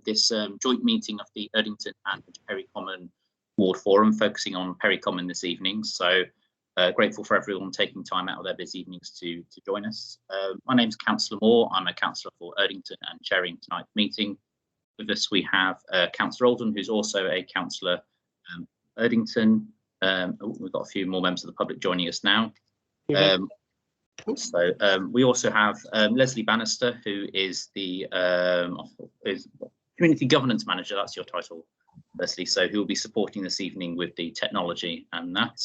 this joint meeting of the Erdington and Perry Common Ward Forum, focusing on Perry Common this evening. So grateful for everyone taking time out of their busy evenings to join us. My name's Councillor Moore. I'm a councillor for Erdington and chairing tonight's meeting. With us we have Councillor Oldham, who's also a councillor Erdington. We've got a few more members of the public joining us now. We also have Leslie Bannister, who is the Community Governance Manager. That's your title, Leslie. So who will be supporting this evening with the technology and that.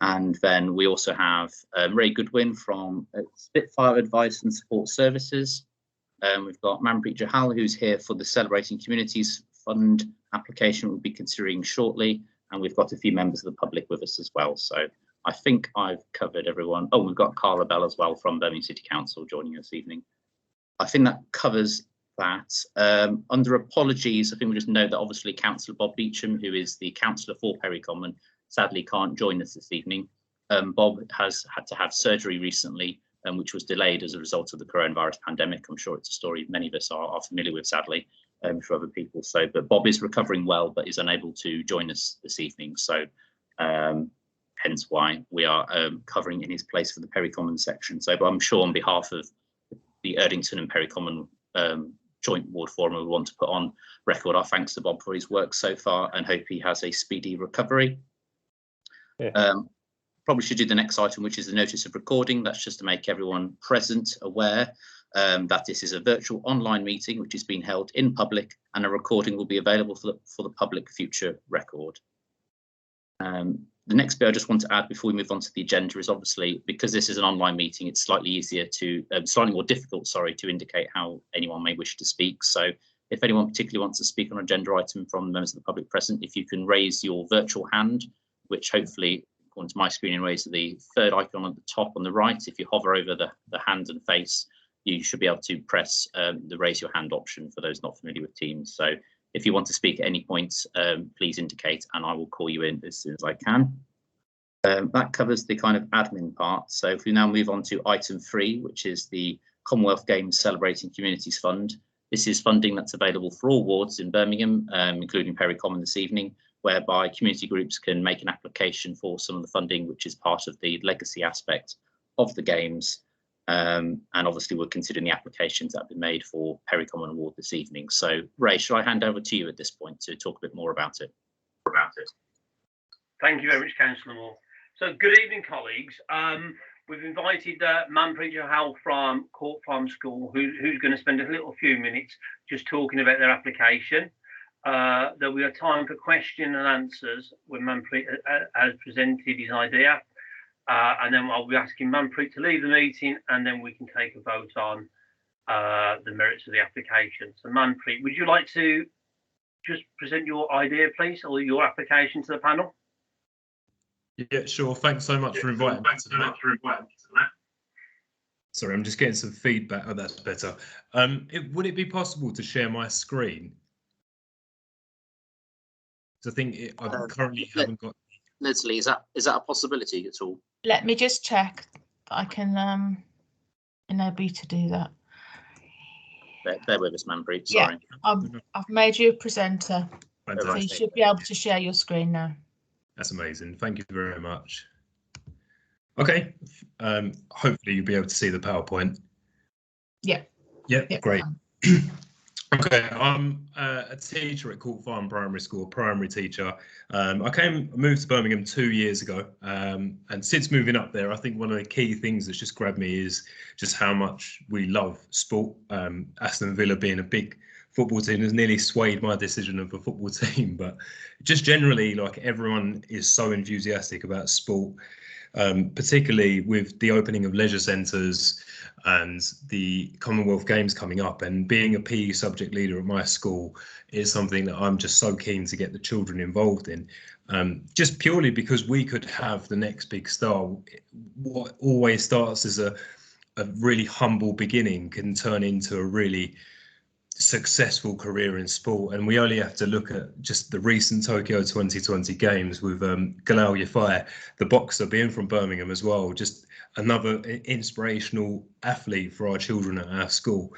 And then we also have Ray Goodwin from Spitfire Advice and Support Services. We've got Manpreet Johal, who's here for the Celebrating Communities Fund application we'll be considering shortly. And we've got a few members of the public with us as well. So I think I've covered everyone. Oh, we've got Carla Bell as well from Birmingham City Council joining us this evening. I think that covers that. Under apologies, I think we just know that obviously Councillor Bob Beecham, who is the councillor for Perry Common, sadly can't join us this evening. Bob has had to have surgery recently, which was delayed as a result of the coronavirus pandemic. I'm sure it's a story many of us are familiar with, sadly, for other people. So, but Bob is recovering well, but is unable to join us this evening. So, hence why we are covering in his place for the Perry Common section. So, but I'm sure on behalf of the Erdington and Perry Common joint ward forum, we want to put on record our thanks to Bob for his work so far and hope he has a speedy recovery. Yeah. Probably should do the next item, which is the notice of recording. That's just to make everyone present aware that this is a virtual online meeting which is being held in public, and a recording will be available for the public future record. The next bit I just want to add before we move on to the agenda is obviously because this is an online meeting, it's slightly easier to, slightly more difficult, sorry, to indicate how anyone may wish to speak. So if anyone particularly wants to speak on an agenda item from members of the public present, if you can raise your virtual hand, which hopefully, according to my screen anyways, the third icon at the top on the right, if you hover over the hand and face, you should be able to press the raise your hand option for those not familiar with Teams. So if you want to speak at any point, please indicate and I will call you in as soon as I can. That covers the kind of admin part. So if we now move on to item 3, which is the Commonwealth Games Celebrating Communities Fund. This is funding that's available for all wards in Birmingham, including Perry Common this evening, whereby community groups can make an application for some of the funding, which is part of the legacy aspect of the Games. And obviously we're considering the applications that have been made for Perry Common Award this evening. So Ray, shall I hand over to you at this point to talk a bit more about it? Thank you very much, Councillor Moore. So good evening, colleagues. We've invited Manpreet Johal from Court Farm School, who's going to spend a few minutes just talking about their application. There'll be a time for question and answers when Manpreet has presented his idea. And then I'll be asking Manpreet to leave the meeting, and then we can take a vote on the merits of the application. So Manpreet, would you like to just present your idea, please, or your application to the panel? Yeah, sure. Thanks so much for inviting me to that. Sorry, I'm just getting some feedback. Oh, that's better. Would it be possible to share my screen? I think I currently haven't got. Leslie, is that a possibility at all? Let me just check. I can enable you to do that. Bear with us, Manpreet. Sorry. Yeah, I've made you a presenter. Fantastic. So you should be able to share your screen now. That's amazing. Thank you very much. Okay. Hopefully you'll be able to see the PowerPoint. Yeah. Yeah, great. Okay, I'm a teacher at Court Farm Primary School, a primary teacher. I moved to Birmingham 2 years ago, and since moving up there, I think one of the key things that's just grabbed me is just how much we love sport. Aston Villa being a big football team has nearly swayed my decision of a football team, but just generally, like, everyone is so enthusiastic about sport, particularly with the opening of leisure centres and the Commonwealth Games coming up, and being a PE subject leader at my school is something that I'm just so keen to get the children involved in, just purely because we could have the next big star. What always starts as a really humble beginning can turn into a really successful career in sport, and we only have to look at just the recent Tokyo 2020 games with Galal Yafai, the boxer, being from Birmingham as well, just another inspirational athlete for our children at our school.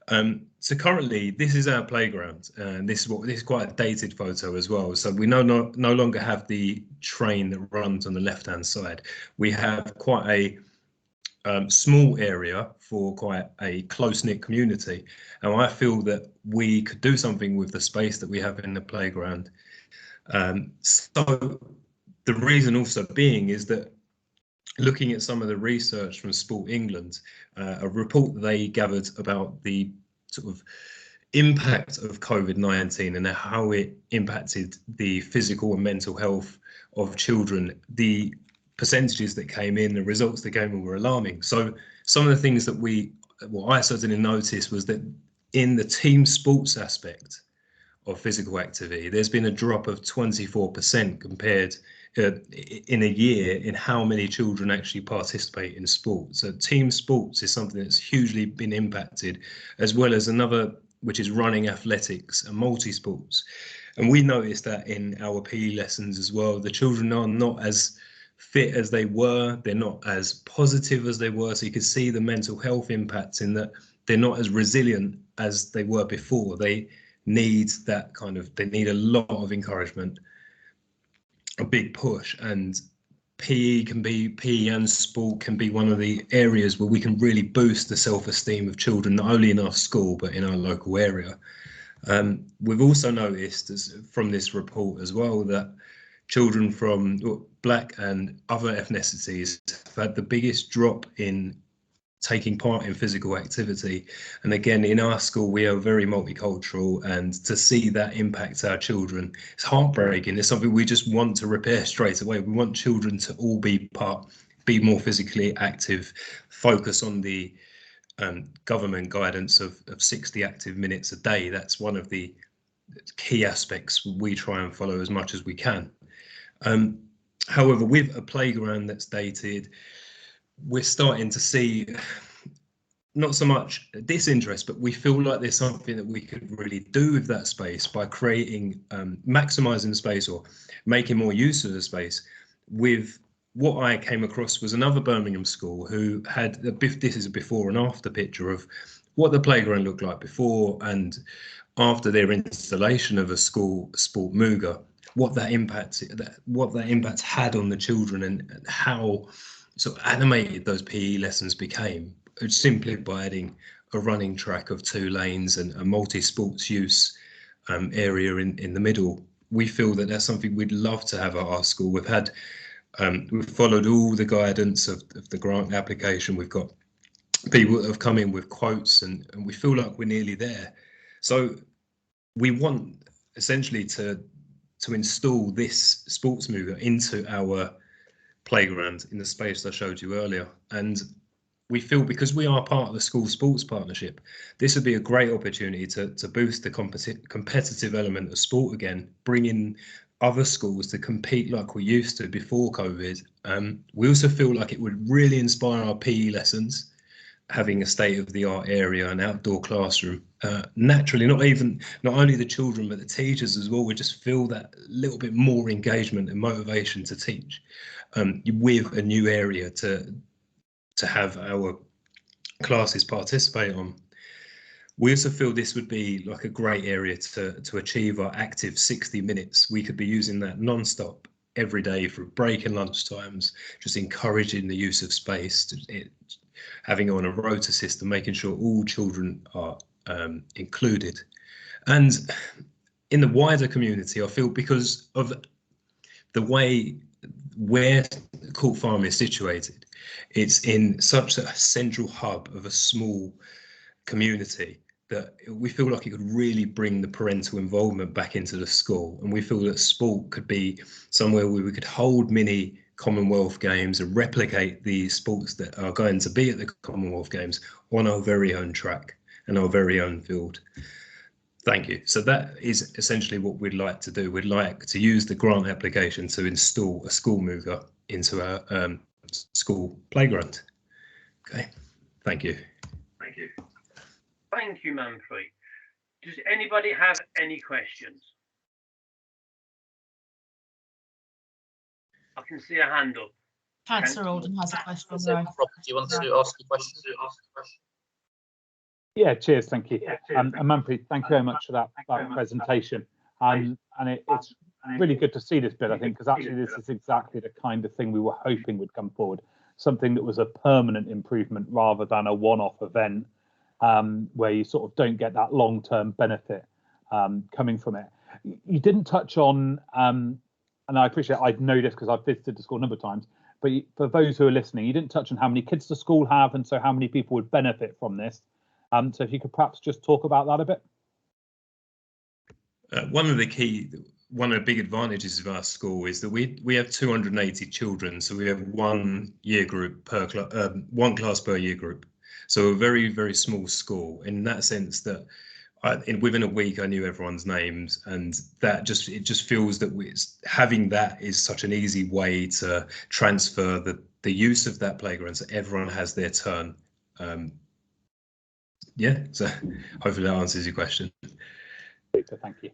So currently, this is our playground, and this is quite a dated photo as well. So we no longer have the train that runs on the left-hand side. We have quite a small area for quite a close-knit community, and I feel that we could do something with the space that we have in the playground. So the reason also being is that looking at some of the research from Sport England, a report that they gathered about the sort of impact of COVID-19 and how it impacted the physical and mental health of children, the percentages that came in, the results that came in were alarming. So some of the things that I certainly noticed was that in the team sports aspect of physical activity, there's been a drop of 24% compared in a year in how many children actually participate in sports. So team sports is something that's hugely been impacted, as well as another, which is running, athletics and multi-sports. And we noticed that in our PE lessons as well. The children are not as fit as they were, they're not as positive as they were. So you can see the mental health impacts in that they're not as resilient as they were before. They need they need a lot of encouragement, a big push, and PE and sport can be one of the areas where we can really boost the self-esteem of children, not only in our school, but in our local area. We've also noticed from this report as well that children from Black and other ethnicities have had the biggest drop in taking part in physical activity. And again, in our school, we are very multicultural, and to see that impact our children, it's heartbreaking. It's something we just want to repair straight away. We want children to all be more physically active, focus on the government guidance of 60 active minutes a day. That's one of the key aspects we try and follow as much as we can. However, with a playground that's dated, we're starting to see not so much disinterest, but we feel like there's something that we could really do with that space by creating, maximising the space or making more use of the space. With what I came across was another Birmingham school who had, this is a before and after picture of what the playground looked like before and after their installation of a school sport MUGA, what that impact had on the children and how sort of animated those PE lessons became, simply by adding a running track of 2 lanes and a multi-sports use area in the middle. We feel that that's something we'd love to have at our school. We've followed all the guidance of the grant application. We've got people that have come in with quotes, and we feel like we're nearly there. So we want essentially to install this sports mover into our playground in the space I showed you earlier. And we feel, because we are part of the school sports partnership, this would be a great opportunity to boost the competitive element of sport again, bring in other schools to compete like we used to before COVID. We also feel like it would really inspire our PE lessons, having a state-of-the-art area, an outdoor classroom. Naturally, not only the children, but the teachers as well would just feel that little bit more engagement and motivation to teach, with a new area to have our classes participate on. We also feel this would be like a great area to achieve our active 60 minutes. We could be using that non-stop every day for break and lunch times, just encouraging the use of space, having on a rota system, making sure all children are included. And in the wider community, I feel, because of the way where Court Farm is situated, it's in such a central hub of a small community that we feel like it could really bring the parental involvement back into the school. And we feel that sport could be somewhere where we could hold mini Commonwealth Games and replicate the sports that are going to be at the Commonwealth Games on our very own track and our very own field. Thank you. So that is essentially what we'd like to do. We'd like to use the grant application to install a school mover into our school playground. Okay, thank you. Thank you. Thank you, Manfred. Does anybody have any questions? I can see a hand up. Councillor Oldham has a question. Do you want to ask a question? Yeah, cheers, thank you. And Manpreet, thank you very much for that presentation. And it's really good to see this bit, I think, because actually this is exactly the kind of thing we were hoping would come forward, something that was a permanent improvement rather than a one-off event where you sort of don't get that long-term benefit coming from it. You didn't touch on, and I appreciate I know this because I've visited the school a number of times, but for those who are listening, you didn't touch on how many kids the school have and so how many people would benefit from this. So if you could perhaps just talk about that a bit. One of the big advantages of our school is that we have 280 children, so we have one year group per one class per year group. So a very, very small school in that sense that within a week I knew everyone's names, and that it just feels that having that is such an easy way to transfer the use of that playground so everyone has their turn. Yeah, so hopefully that answers your question. Thank you.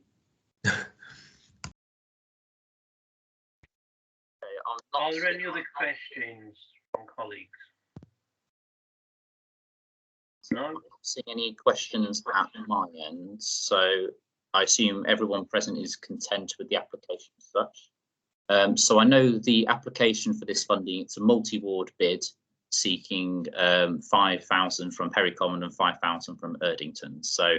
Are there any other questions from colleagues? No? I'm not seeing any questions at my end, so I assume everyone present is content with the application as such. So I know the application for this funding, it's a multi-ward bid seeking 5,000 from Perry Common and 5,000 from Erdington. So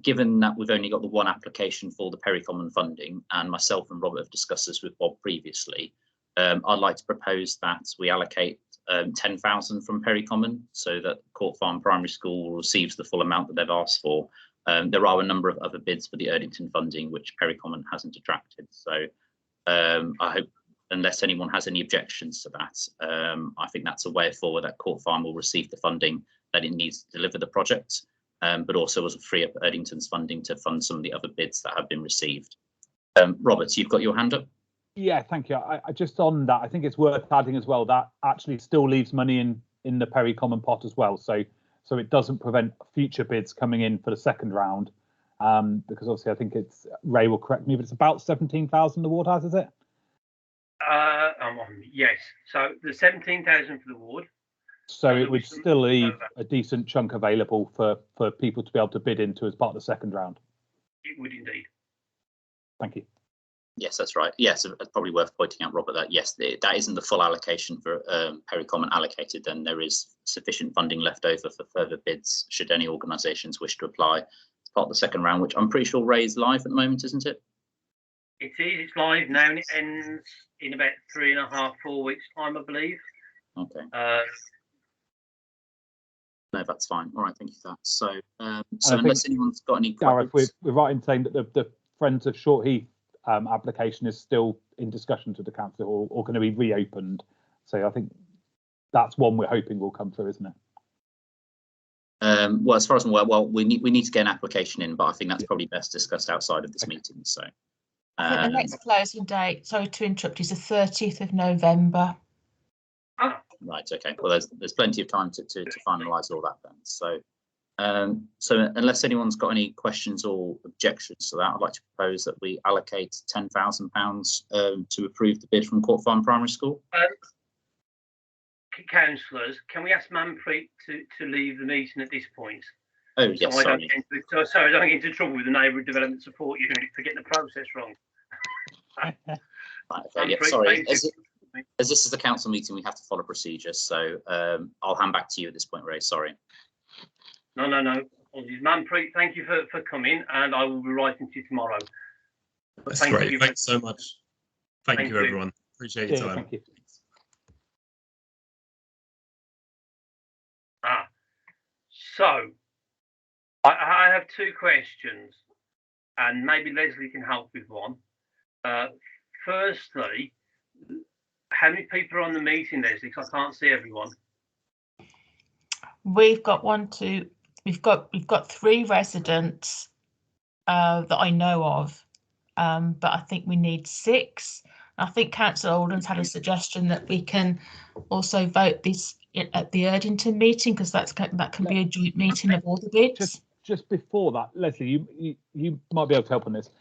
given that we've only got the one application for the Perry Common funding, and myself and Robert have discussed this with Bob previously, I'd like to propose that we allocate 10,000 from Perry Common so that Court Farm Primary School receives the full amount that they've asked for. There are a number of other bids for the Erdington funding which Perry Common hasn't attracted. So I hope, unless anyone has any objections to that, I think that's a way forward that Court Farm will receive the funding that it needs to deliver the project, but also as a free up Erdington's funding to fund some of the other bids that have been received. Robert, you've got your hand up. Yeah, thank you. I just on that, I think it's worth adding as well that actually still leaves money in the Perry Common pot as well. So it doesn't prevent future bids coming in for the second round, because obviously I think it's, Ray will correct me, but it's about 17,000 the ward has, is it? Yes. So the 17,000 for the ward. So it would still leave a decent chunk available for people to be able to bid into as part of the second round. It would indeed. Thank you. Yes, that's right. Yes, it's probably worth pointing out, Robert, that yes, that isn't the full allocation for Perry Common allocated. Then there is sufficient funding left over for further bids should any organisations wish to apply as part of the second round, which I'm pretty sure Ray's live at the moment, isn't it? It is. It's live now, and it ends in about 3.5, 4 weeks' time, I believe. Okay. No, that's fine. All right, thank you for that. So, unless anyone's got any questions, Gareth, we're right in saying that the Friends of Short Heath application is still in discussion to the council or going to be reopened. So I think that's one we're hoping will come through, isn't it? Well, as far as I'm aware, well, we need to get an application in, but I think that's probably best discussed outside of this meeting. So I think the next closing date, sorry to interrupt, is the 30th of November. Right, okay. Well, there's plenty of time to finalise all that then. So so unless anyone's got any questions or objections to that, I'd like to propose that we allocate £10,000 to approve the bid from Court Farm Primary School. Councillors, can we ask Manpreet to leave the meeting at this point? Oh, yes, so sorry. I don't get into trouble with the Neighbourhood Development Support Unit for getting the process wrong. Right, okay, yeah, sorry. As this is a council meeting, we have to follow procedure. So I'll hand back to you at this point, Ray. Sorry. No. Manpreet, thank you for coming, and I will be writing to you tomorrow. That's great. Thanks so much. Thank you, everyone. Appreciate your time. Thank you. So I have two questions, and maybe Leslie can help with one. Firstly, how many people are on the meeting, Leslie? Because I can't see everyone. We've got we've got 3 residents that I know of, but I think we need 6. I think Councillor Alden's had a suggestion that we can also vote this at the Erdington meeting, because that can be a joint meeting of all the bids. Just before that, Leslie, you might be able to help on this.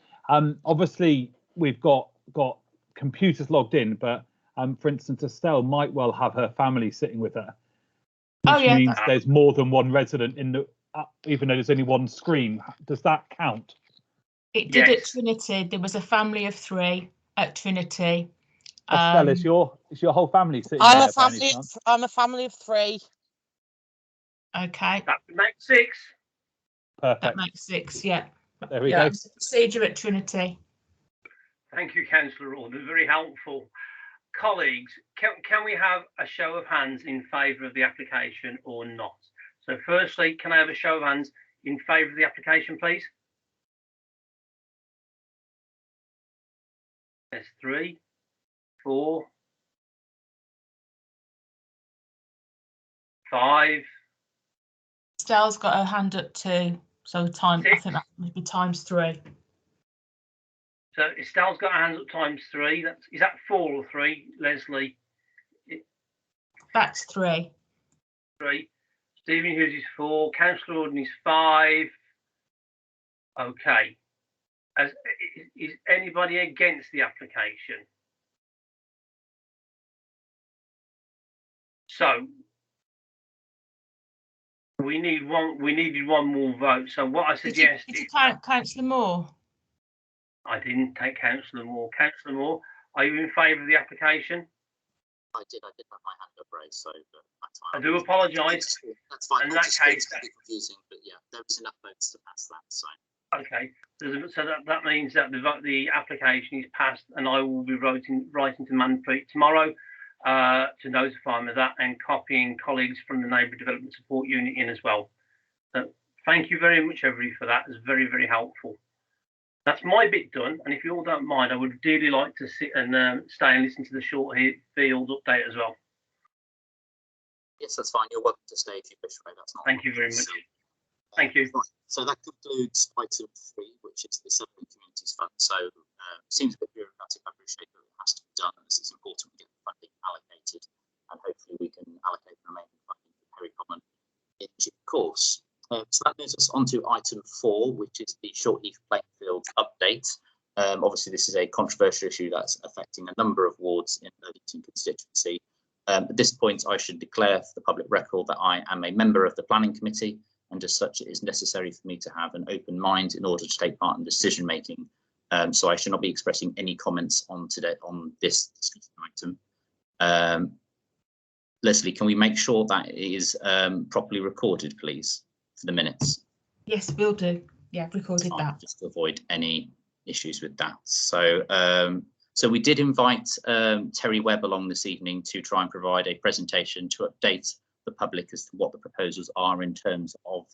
Obviously, we've got computers logged in, but for instance, Estelle might well have her family sitting with her, which means there's more than one resident in the even though there's only one screen, does that count? It did at Yes. Trinity. There was a family of 3 at Trinity. Estelle, is your whole family sitting I'm there? a family. I'm a family of 3. Okay, That makes 6. that Perfect. makes 6. Yeah, There we yeah. go. It was a procedure at Trinity. Thank you, Councillor Alden. Very helpful. Colleagues, can we have a show of hands in favour of the application or not? So firstly, can I have a show of hands in favour of the application, please? There's 3, 4, 5. Estelle's got her hand up too. So I 6. think that would be times 3. So Estelle's got her hands up times 3. Is that 4 or 3, Leslie? That's 3. 3. Stephen Hughes is 4. Councillor Auden is 5. Okay. Is anybody against the application? So we needed one more vote. So what I Did you suggested, count Councillor Moore? I didn't take Councillor Moore. Councillor Moore, are you in favour of the application? I did have my hand up raised, so that's I fine. do apologise. That's fine. In that case, confusing, but yeah, there was enough votes to pass that. So okay. So that means that the application is passed, and I will be writing to Manpreet tomorrow to notify him of that, and copying colleagues from the Neighbourhood Development Support Unit in as well. So thank you very much, everybody, for that. It's very, very helpful. That's my bit done, and if you all don't mind, I would dearly like to sit and stay and listen to the short field update as well. yes, that's fine. You're welcome to stay if you wish, Ray. That's not. Thank you very much. Thank you. Right. So that concludes item 3, which is the Settlement Communities Fund. So seems a bit bureaucratic. I appreciate that it has to be done, as it's important we get the funding allocated, and hopefully we can allocate the remaining funding for Perry Common in due course. So that moves us on to item 4, which is the Short Heath Plainfield update. Obviously, this is a controversial issue that's affecting a number of wards in the Heath constituency. At this point, I should declare for the public record that I am a member of the planning committee, and as such, it is necessary for me to have an open mind in order to take part in decision making. So I should not be expressing any comments on this item. Leslie, can we make sure that it is properly recorded, please, for the minutes? Yes, we'll do. Yeah, recorded that. Just to avoid any issues with that. So, so we did invite Terry Webb along this evening to try and provide a presentation to update the public as to what the proposals are in terms of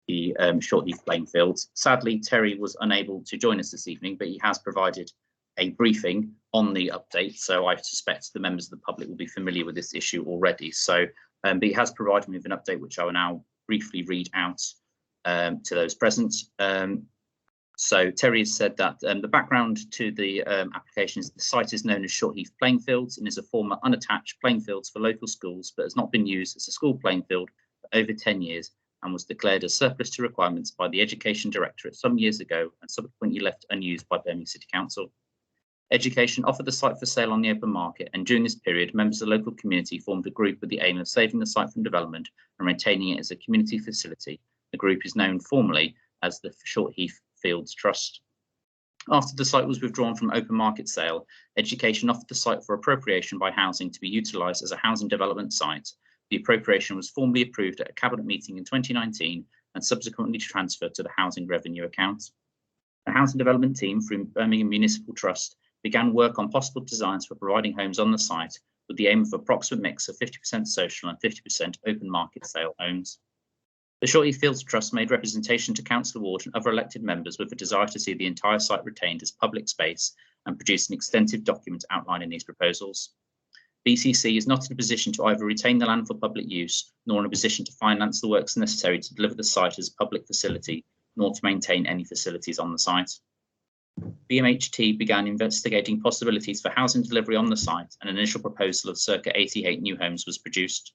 the Short Heath Plainfields. Sadly, Terry was unable to join us this evening, but he has provided a briefing on the update. So I suspect the members of the public will be familiar with this issue already. So, but he has provided me with an update, which I will now briefly read out to those present. So Terry has said that the background to the application is the site is known as Short Heath Plainfields and is a former unattached playing-fields for local schools, but has not been used as a school playing field for over 10 years and was declared a surplus to requirements by the Education Directorate some years ago and subsequently left unused by Birmingham City Council. Education offered the site for sale on the open market, and during this period, members of the local community formed a group with the aim of saving the site from development and retaining it as a community facility. The group is known formally as the Short Heath Fields Trust. After the site was withdrawn from open market sale, Education offered the site for appropriation by housing to be utilised as a housing development site. The appropriation was formally approved at a cabinet meeting in 2019 and subsequently transferred to the housing revenue account. The housing development team from Birmingham Municipal Trust began work on possible designs for providing homes on the site with the aim of approximate mix of 50% social and 50% open market sale homes. The Short Heath Fields Trust made representation to Councillor Ward and other elected members with a desire to see the entire site retained as public space and produced an extensive document outlining these proposals. BCC is not in a position to either retain the land for public use, nor in a position to finance the works necessary to deliver the site as a public facility, nor to maintain any facilities on the site. BMHT began investigating possibilities for housing delivery on the site, and an initial proposal of circa 88 new homes was produced.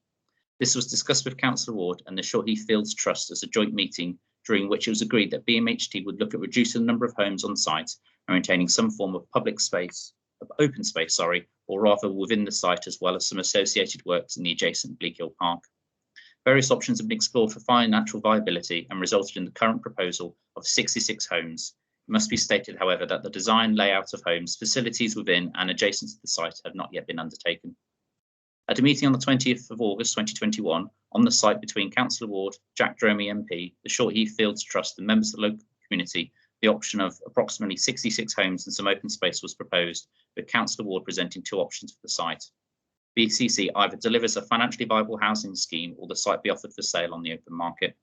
This was discussed with Councillor Ward and the Short Heath Fields Trust as a joint meeting, during which it was agreed that BMHT would look at reducing the number of homes on site and retaining some form of open space, or rather within the site, as well as some associated works in the adjacent Bleak Hill Park. Various options have been explored for financial viability and resulted in the current proposal of 66 homes. It must be stated, however, that the design layout of homes, facilities within and adjacent to the site have not yet been undertaken. At a meeting on the 20th of August 2021, on the site between Councillor Ward, Jack Dromey MP, the Short Heath Fields Trust and members of the local community, the option of approximately 66 homes and some open space was proposed, with Councillor Ward presenting 2 options for the site. BCC either delivers a financially viable housing scheme or the site be offered for sale on the open market.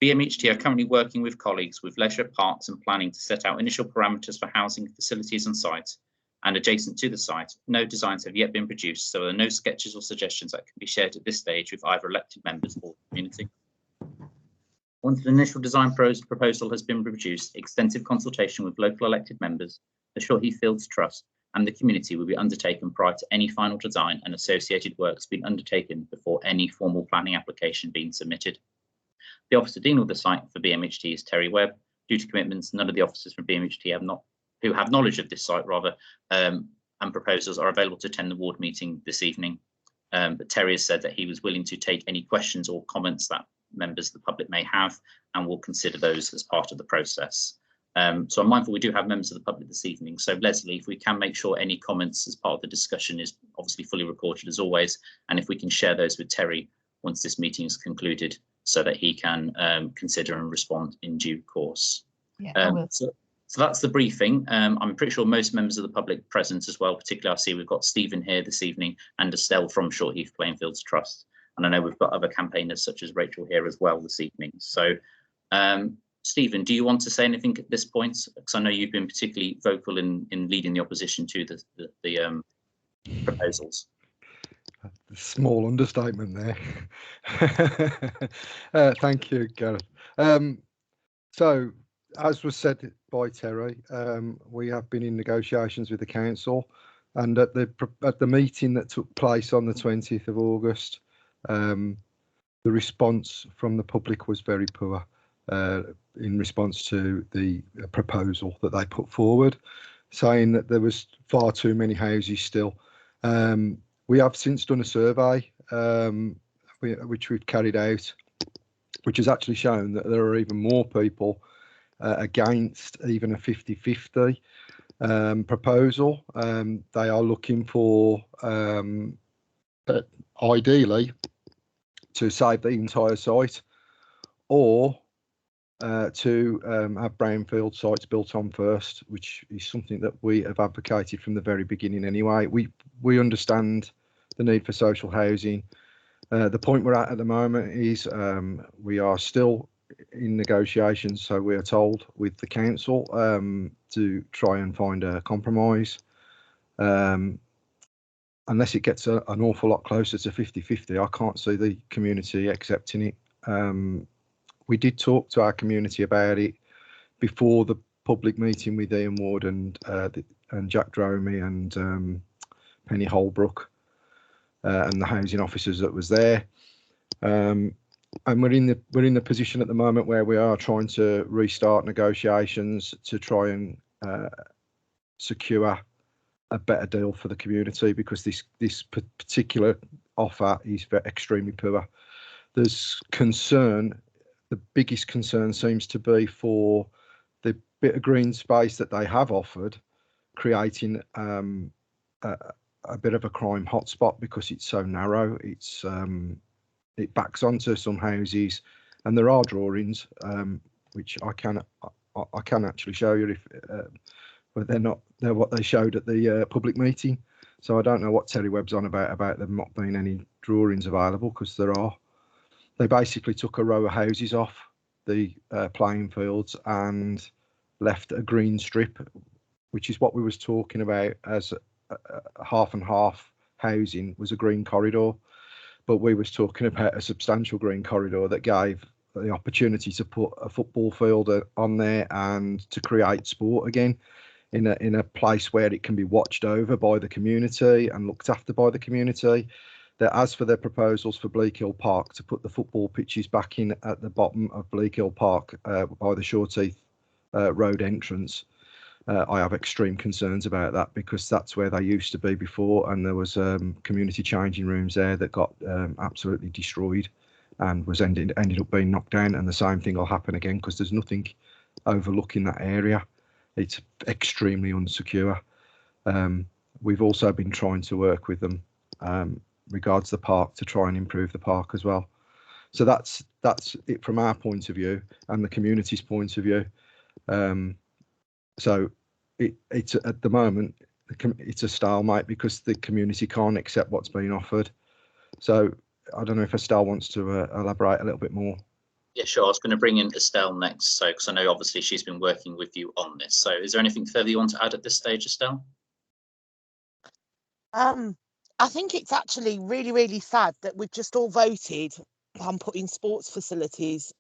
BMHT are currently working with colleagues with leisure, parks and planning to set out initial parameters for housing facilities and sites, and adjacent to the site, no designs have yet been produced, so there are no sketches or suggestions that can be shared at this stage with either elected members or the community. Once an initial design proposal has been produced, extensive consultation with local elected members, the Short Heath Fields Trust and the community will be undertaken prior to any final design and associated works being undertaken before any formal planning application being submitted. The officer dealing with the site for BMHT is Terry Webb. Due to commitments, none of the officers from BMHT who have knowledge of this site and proposals are available to attend the ward meeting this evening. But Terry has said that he was willing to take any questions or comments that members of the public may have and will consider those as part of the process. So I'm mindful we do have members of the public this evening. So Leslie, if we can make sure any comments as part of the discussion is obviously fully recorded as always, and if we can share those with Terry once this meeting is concluded so that he can consider and respond in due course. Yeah, so that's the briefing. I'm pretty sure most members of the public present as well, particularly I see we've got Stephen here this evening and Estelle from Short Heath Plainfields Trust. And I know we've got other campaigners such as Rachel here as well this evening. So Stephen, do you want to say anything at this point? Because I know you've been particularly vocal in leading the opposition to the proposals. Small understatement there. Thank you, Gareth. So, as was said by Terry, we have been in negotiations with the council, and at the meeting that took place on the 20th of August, the response from the public was very poor. In response to the proposal that they put forward, saying that there was far too many houses still. We have since done a survey, which we've carried out, which has actually shown that there are even more people against even a 50-50 proposal. They are looking for, ideally, to save the entire site, or to have brownfield sites built on first, which is something that we have advocated from the very beginning anyway. We understand the need for social housing. The point we're at the moment is we are still in negotiations, so we are told, with the council to try and find a compromise. Unless it gets an awful lot closer to 50-50, I can't see the community accepting it. We did talk to our community about it before the public meeting with Ian Ward and Jack Dromey and Penny Holbrook and the housing officers that was there. And we're in the position at the moment where we are trying to restart negotiations to try and secure a better deal for the community, because this particular offer is extremely poor. There's concern. The biggest concern seems to be for the bit of green space that they have offered, creating a bit of a crime hotspot because it's so narrow. It backs onto some houses, and there are drawings which I can actually show you if, but they're what they showed at the public meeting. So I don't know what Terry Webb's on about there not being any drawings available, because there are. They basically took a row of houses off the playing fields and left a green strip, which is what we was talking about as half and half housing was a green corridor. But we was talking about a substantial green corridor that gave the opportunity to put a football field on there and to create sport again in a place where it can be watched over by the community and looked after by the community. That as for their proposals for Bleak Hill Park to put the football pitches back in at the bottom of Bleak Hill Park by the Short Heath Road entrance, I have extreme concerns about that, because that's where they used to be before, and there was community changing rooms there that got absolutely destroyed and was ended up being knocked down, and the same thing will happen again because there's nothing overlooking that area. It's extremely unsecure. We've also been trying to work with them regards the park to try and improve the park as well. So that's it from our point of view and the community's point of view. So it's at the moment it's a stalemate because the community can't accept what's being offered. So I don't know if Estelle wants to elaborate a little bit more. Yeah, sure. I was going to bring in Estelle next, so because I know obviously she's been working with you on this. So is there anything further you want to add at this stage, Estelle? I think it's actually really, really sad that we've just all voted on putting sports facilities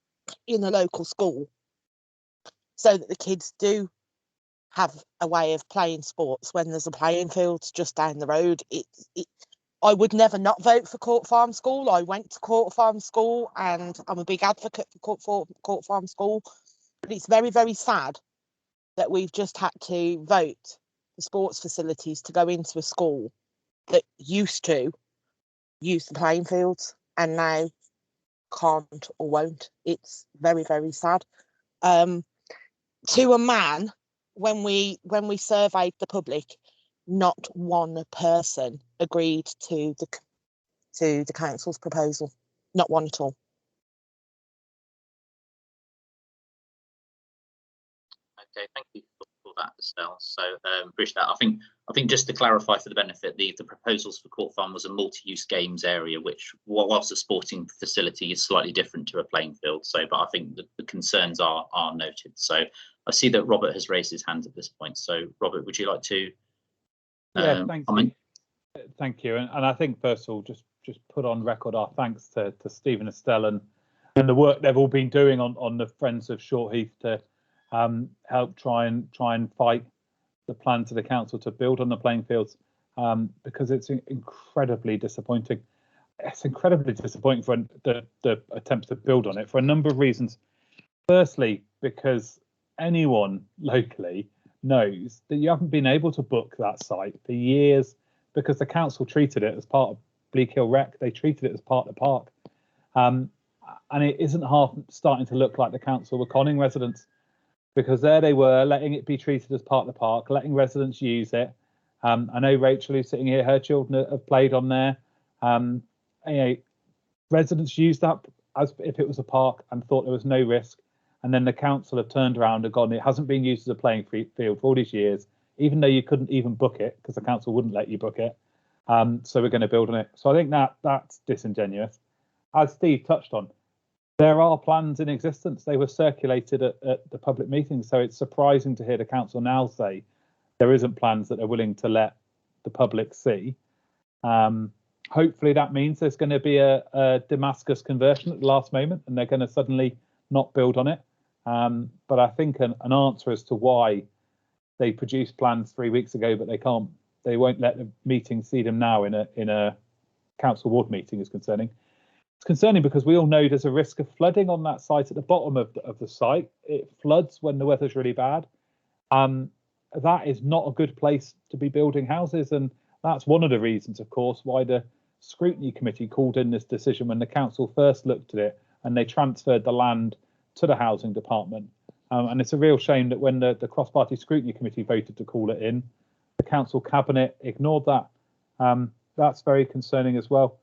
in a local school so that the kids do have a way of playing sports when there's a playing field just down the road. I would never not vote for Court Farm School. I went to Court Farm School and I'm a big advocate for Court Farm School. But it's very, very sad that we've just had to vote for sports facilities to go into a school that used to use the playing fields and now can't or won't. It's very, very sad. To a man, when we surveyed the public, not one person agreed to the council's proposal. Not one at all. Okay, thank you for that, Estelle. So appreciate that. I think just to clarify for the benefit, the proposals for Court Farm was a multi-use games area, which whilst a sporting facility is slightly different to a playing field. So, but I think the concerns are noted. So I see that Robert has raised his hand at this point. So Robert, would you like to? Yeah, comment? Thank you. And I think first of all, just put on record our thanks to Steve and Estelle and the work they've all been doing on the Friends of Short Heath to help try and fight the plans of the council to build on the playing fields, because it's incredibly disappointing. It's incredibly disappointing for the attempts to build on it for a number of reasons. Firstly, because anyone locally knows that you haven't been able to book that site for years because the council treated it as part of Bleak Hill Rec. They treated it as part of the park, and it isn't half starting to look like the council were conning residents, because there they were letting it be treated as part of the park, letting residents use it. I know Rachel, who's sitting here, her children have played on there. You know, residents used that as if it was a park and thought there was no risk. And then the council have turned around and gone, it hasn't been used as a playing field for all these years, even though you couldn't even book it because the council wouldn't let you book it. So we're going to build on it. So I think that's disingenuous. As Steve touched on, there are plans in existence. They were circulated at the public meetings. So it's surprising to hear the council now say there isn't plans that they're willing to let the public see. Hopefully that means there's going to be a Damascus conversion at the last moment and they're going to suddenly not build on it. But I think an answer as to why they produced plans 3 weeks ago, but they won't let the meeting see them now in a council ward meeting is concerning. It's concerning because we all know there's a risk of flooding on that site at the bottom of the site. It floods when the weather's really bad. That is not a good place to be building houses, and that's one of the reasons, of course, why the scrutiny committee called in this decision when the council first looked at it and they transferred the land to the housing department. And it's a real shame that when the cross-party scrutiny committee voted to call it in, the council cabinet ignored that. That's very concerning as well.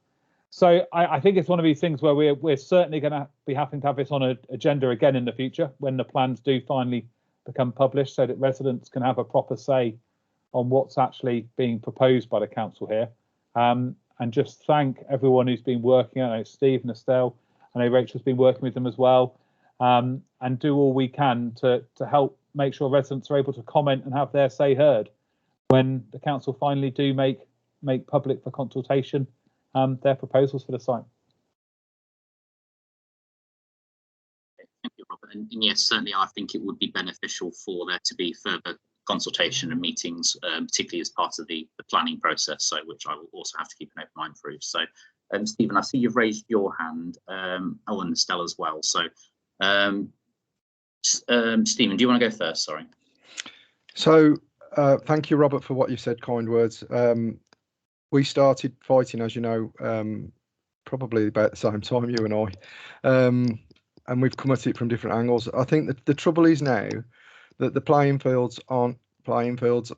So I think it's one of these things where we're certainly going to be having to have this on an agenda again in the future when the plans do finally become published, so that residents can have a proper say on what's actually being proposed by the council here. And just thank everyone who's been working. I know Steve and Estelle, I know Rachel's been working with them as well, and do all we can to help make sure residents are able to comment and have their say heard when the council finally do make public for consultation their proposals for the site. Thank you, Robert. And yes, certainly I think it would be beneficial for there to be further consultation and meetings, particularly as part of the planning process, so which I will also have to keep an open mind through. So, Stephen, I see you've raised your hand, and Estelle as well. So, Stephen, do you want to go first? Sorry. So, thank you, Robert, for what you said, kind words. We started fighting, as you know, probably about the same time, you and I, and we've come at it from different angles. I think that the trouble is now that the playing fields aren't playing fields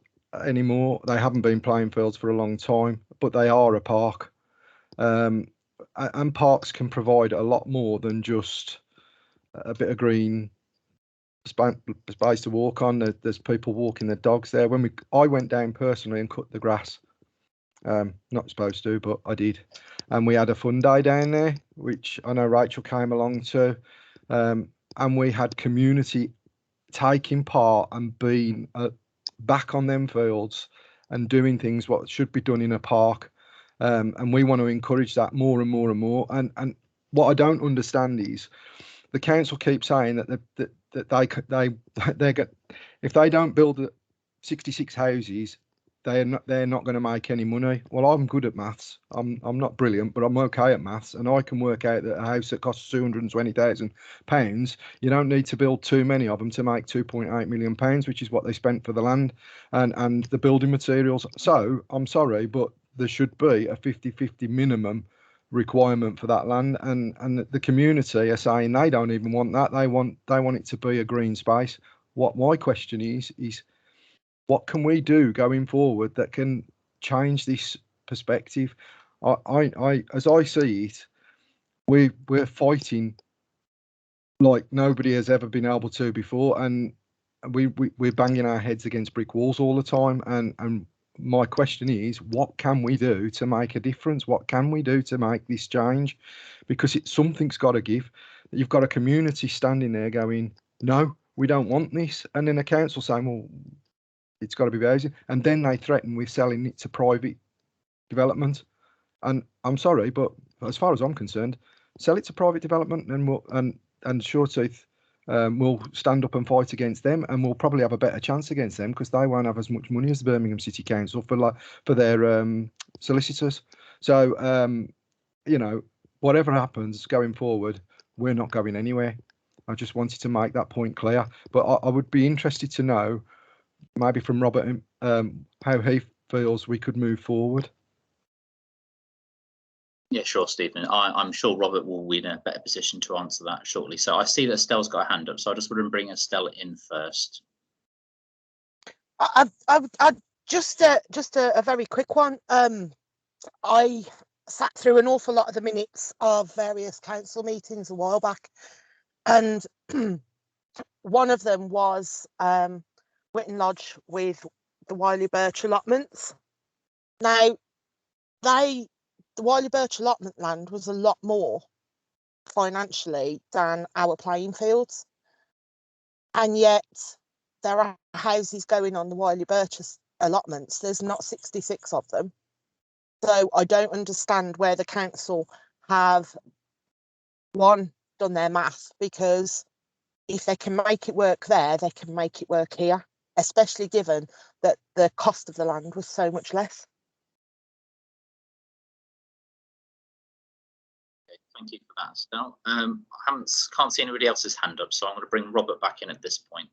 anymore. They haven't been playing fields for a long time, but they are a park. And parks can provide a lot more than just a bit of green space to walk on. There's people walking their dogs there. I went down personally and cut the grass. Not supposed to, but I did. And we had a fun day down there, which I know Rachel came along to. And we had community taking part and being back on them fields and doing things what should be done in a park. And we want to encourage that more and more and more. And what I don't understand is the council keeps saying that they get, if they don't build 66 houses, they're not going to make any money. Well, I'm good at maths. I'm not brilliant, but I'm okay at maths, and I can work out that a house that costs £220,000, you don't need to build too many of them to make £2.8 million, which is what they spent for the land and the building materials. So I'm sorry, but there should be a 50-50 minimum requirement for that land, and the community are saying they don't even want that. They want it to be a green space. What my question is what can we do going forward that can change this perspective? I as I see it, we're fighting like nobody has ever been able to before, and we're banging our heads against brick walls all the time. And my question is, what can we do to make a difference? What can we do to make this change? Because something's got to give. You've got a community standing there going, no, we don't want this, and then a council saying, well, it's got to be housing, and then they threaten with selling it to private development. And I'm sorry, but as far as I'm concerned, sell it to private development, and Short Teeth will stand up and fight against them, and we'll probably have a better chance against them because they won't have as much money as the Birmingham City Council for their solicitors. So whatever happens going forward, we're not going anywhere. I just wanted to make that point clear. But I would be interested to know, maybe from Robert, how he feels we could move forward. Yeah, sure, Stephen. I'm sure Robert will be in a better position to answer that shortly. So I see that Estelle's got a hand up, so I just want to bring Estelle in first. I just a very quick one. I sat through an awful lot of the minutes of various council meetings a while back, and one of them was Whitton Lodge with the Wiley Birch allotments. Now, the Wiley Birch allotment land was a lot more financially than our playing fields, and yet there are houses going on the Wiley Birch allotments. There's not 66 of them. So I don't understand where the council have, one, done their math, because if they can make it work there, they can make it work here, especially given that the cost of the land was so much less. Okay, thank you for that, Estelle. I can't see anybody else's hand up, so I'm going to bring Robert back in at this point.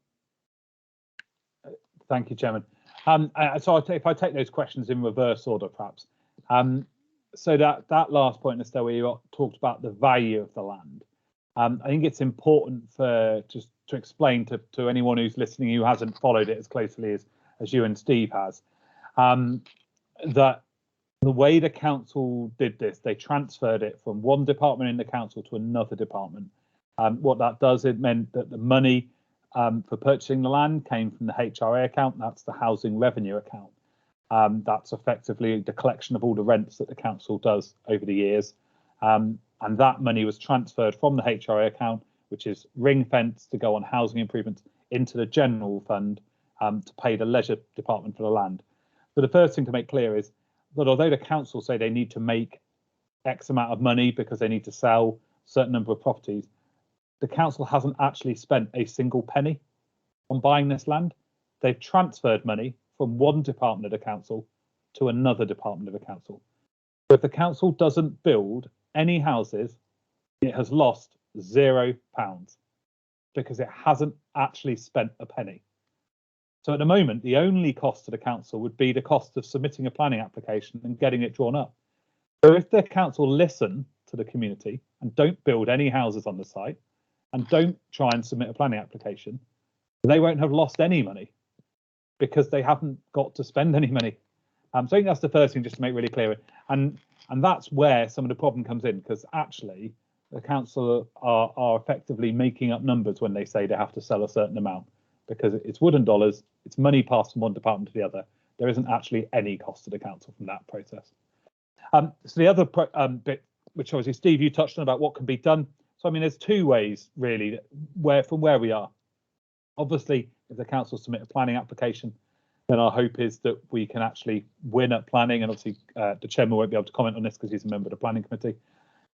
Thank you, Chairman. So if I take those questions in reverse order, perhaps. So that last point, Estelle, where you talked about the value of the land, I think it's important to explain to anyone who's listening who hasn't followed it as closely as you and Steve has, that the way the council did this, they transferred it from one department in the council to another department. What that does, it meant that the money for purchasing the land came from the HRA account. That's the housing revenue account. That's effectively the collection of all the rents that the council does over the years. And that money was transferred from the HRA account, which is ring fenced to go on housing improvements, into the general fund to pay the leisure department for the land. So the first thing to make clear is that although the council say they need to make X amount of money because they need to sell a certain number of properties, the council hasn't actually spent a single penny on buying this land. They've transferred money from one department of the council to another department of the council. So if the council doesn't build any houses, it has lost £0 because it hasn't actually spent a penny. So at the moment, the only cost to the council would be the cost of submitting a planning application and getting it drawn up. So if the council listen to the community and don't build any houses on the site and don't try and submit a planning application, they won't have lost any money because they haven't got to spend any money. So I think that's the first thing, just to make really clear. And that's where some of the problem comes in, because actually the council are effectively making up numbers when they say they have to sell a certain amount, because it's wood and dollars, it's money passed from one department to the other. There isn't actually any cost to the council from that process. So the other bit, which obviously Steve, you touched on about what can be done. So I mean, there's two ways really from where we are. Obviously, if the council submit a planning application, then our hope is that we can actually win at planning. And obviously, the chairman won't be able to comment on this because he's a member of the planning committee.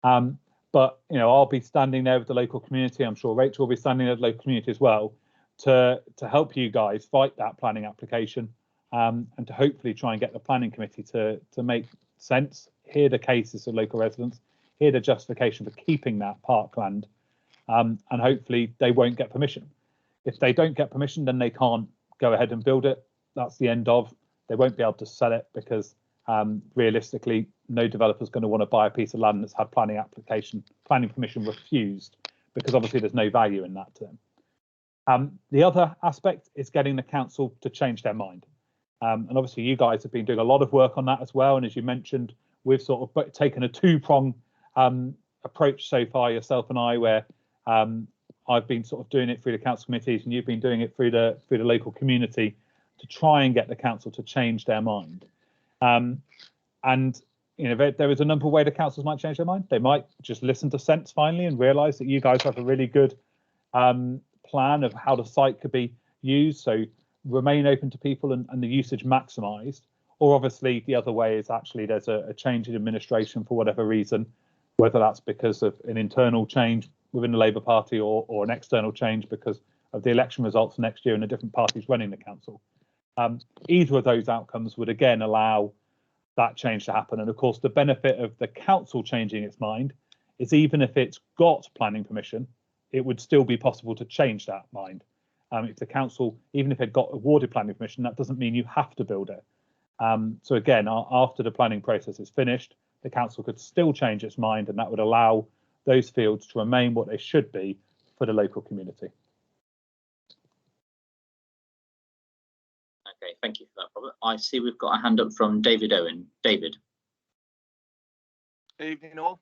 But you know, I'll be standing there with the local community. I'm sure Rachel will be standing there with the local community as well to help you guys fight that planning application, and to hopefully try and get the planning committee to make sense, hear the cases of local residents, hear the justification for keeping that parkland, and hopefully they won't get permission. If they don't get permission, then they can't go ahead and build it. That's the end of. They won't be able to sell it because realistically, no developer's going to want to buy a piece of land that's had planning permission refused, because obviously there's no value in that term. The other aspect is getting the council to change their mind. And obviously you guys have been doing a lot of work on that as well. And as you mentioned, we've sort of taken a two-prong approach so far, yourself and I, where I've been sort of doing it through the council committees and you've been doing it through the local community to try and get the council to change their mind. And you know, there is a number of ways the councils might change their mind. They might just listen to sense finally and realise that you guys have a really good plan of how the site could be used, so remain open to people and the usage maximised. Or obviously the other way is actually there's a change in administration for whatever reason, whether that's because of an internal change within the Labour Party or an external change because of the election results next year and the different parties running the council. Either of those outcomes would again allow that change to happen. And of course, the benefit of the council changing its mind is even if it's got planning permission, it would still be possible to change that mind. If the council, even if it got awarded planning permission, that doesn't mean you have to build it. So again, after the planning process is finished, the council could still change its mind, and that would allow those fields to remain what they should be for the local community. Okay, thank you for that, Robert. I see we've got a hand up from David Owen. David. Evening all.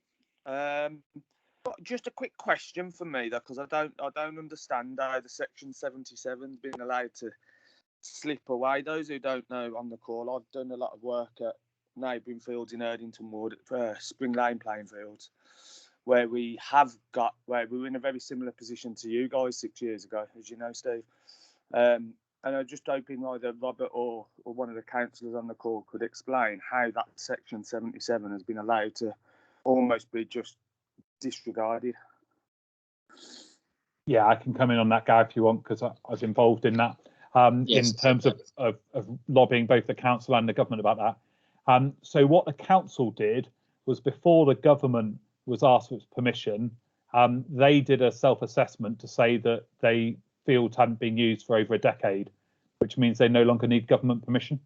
Just a quick question for me though, because I don't understand how the Section 77's been allowed to slip away. Those who don't know on the call, I've done a lot of work at neighbouring fields in Erdington Wood, Spring Lane playing fields, where we were in a very similar position to you guys 6 years ago, as you know, Steve. And I'm just hoping either Robert or one of the councillors on the call could explain how that Section 77 has been allowed to almost be just disregarded. Yeah, I can come in on that, Guy, if you want, because I was involved in that Yes, in terms of lobbying both the council and the government about that. So what the council did was, before the government was asked for its permission, they did a self-assessment to say that fields hadn't been used for over a decade, which means they no longer need government permission.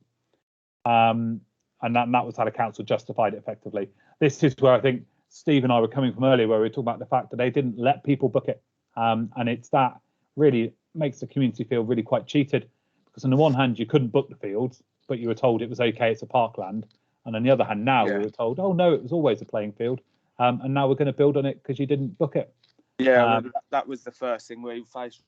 And that was how the council justified it effectively. This is where I think Steve and I were coming from earlier, where we were talking about the fact that they didn't let people book it. And it's that really makes the community feel really quite cheated, because on the one hand, you couldn't book the fields, but you were told it was okay, it's a parkland. And on the other hand, now we were told, oh no, it was always a playing field. And now we're going to build on it because you didn't book it. Yeah, well, that was the first thing we faced.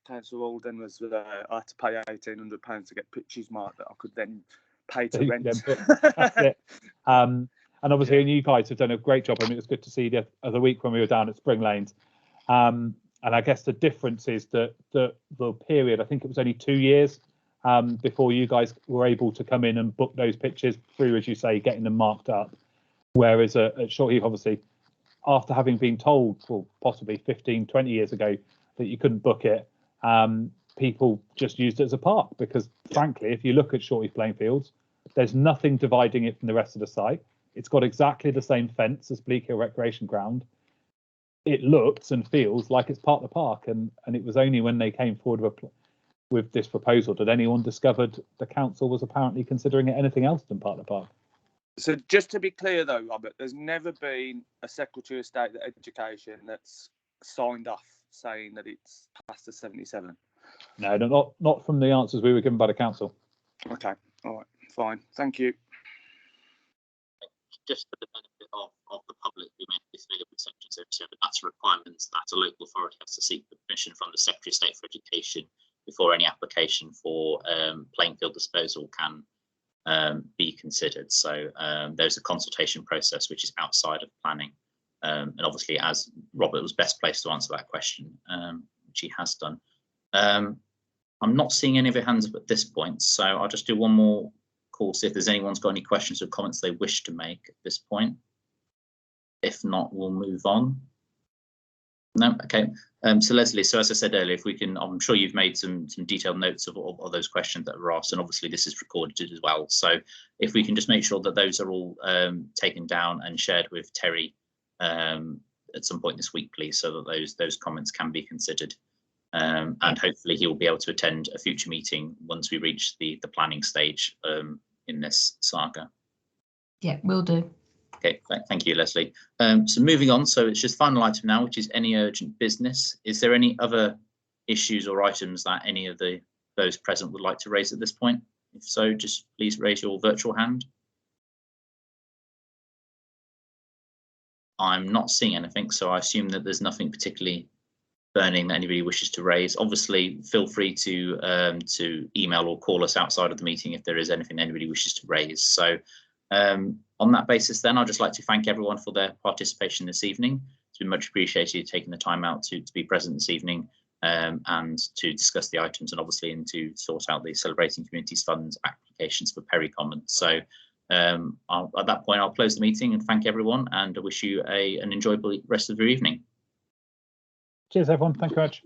Councillor Alden was I had to pay £1,800 to get pitches marked that I could then pay to rent. That's it. And obviously, and you guys have done a great job. I mean, it was good to see the other week when we were down at Spring Lanes. And I guess the difference is that the period, I think it was only 2 years before you guys were able to come in and book those pitches through, as you say, getting them marked up. Whereas at Short Heath, obviously, after having been told, well, possibly 15, 20 years ago, that you couldn't book it, people just used it as a park, because frankly, if you look at Short Heath playing fields, there's nothing dividing it from the rest of the site. It's got exactly the same fence as Bleak Hill Recreation Ground. It looks and feels like it's part of the park, and it was only when they came forward with this proposal that anyone discovered the council was apparently considering it anything else than part of the park. So just to be clear though, Robert, there's never been a Secretary of State for Education that's signed off saying that it's past the 77. No, not from the answers we were given by the council. Okay, all right, fine, thank you. Just for the benefit of the public who may be familiar with Section 77, that's a requirement that a local authority has to seek the permission from the Secretary of State for Education before any application for playing field disposal can be considered. So there's a consultation process which is outside of planning, and obviously, as Robert was best placed to answer that question, which he has done. I'm not seeing any of your hands up at this point, so I'll just do one more call, see if there's anyone's got any questions or comments they wish to make at this point. If not, we'll move on. No, okay. So Leslie, so as I said earlier, if we can, I'm sure you've made some detailed notes of those questions that were asked, and obviously this is recorded as well. So if we can just make sure that those are all taken down and shared with Terry at some point this week, please, so that those comments can be considered. And hopefully he'll be able to attend a future meeting once we reach the planning stage in this saga. Yeah, will do. Okay, thank you, Leslie. So moving on, so it's just final item now, which is any urgent business. Is there any other issues or items that any of those present would like to raise at this point? If so, just please raise your virtual hand. I'm not seeing anything, so I assume that there's nothing particularly burning that anybody wishes to raise. Obviously, feel free to email or call us outside of the meeting if there is anything anybody wishes to raise. So on that basis, then, I'd just like to thank everyone for their participation this evening. It's been much appreciated taking the time out to be present this evening and to discuss the items, and obviously and to sort out the Celebrating Communities Fund applications for Perry Common. So at that point, I'll close the meeting and thank everyone, and I wish you an enjoyable rest of your evening. Cheers, everyone. Thank you very much.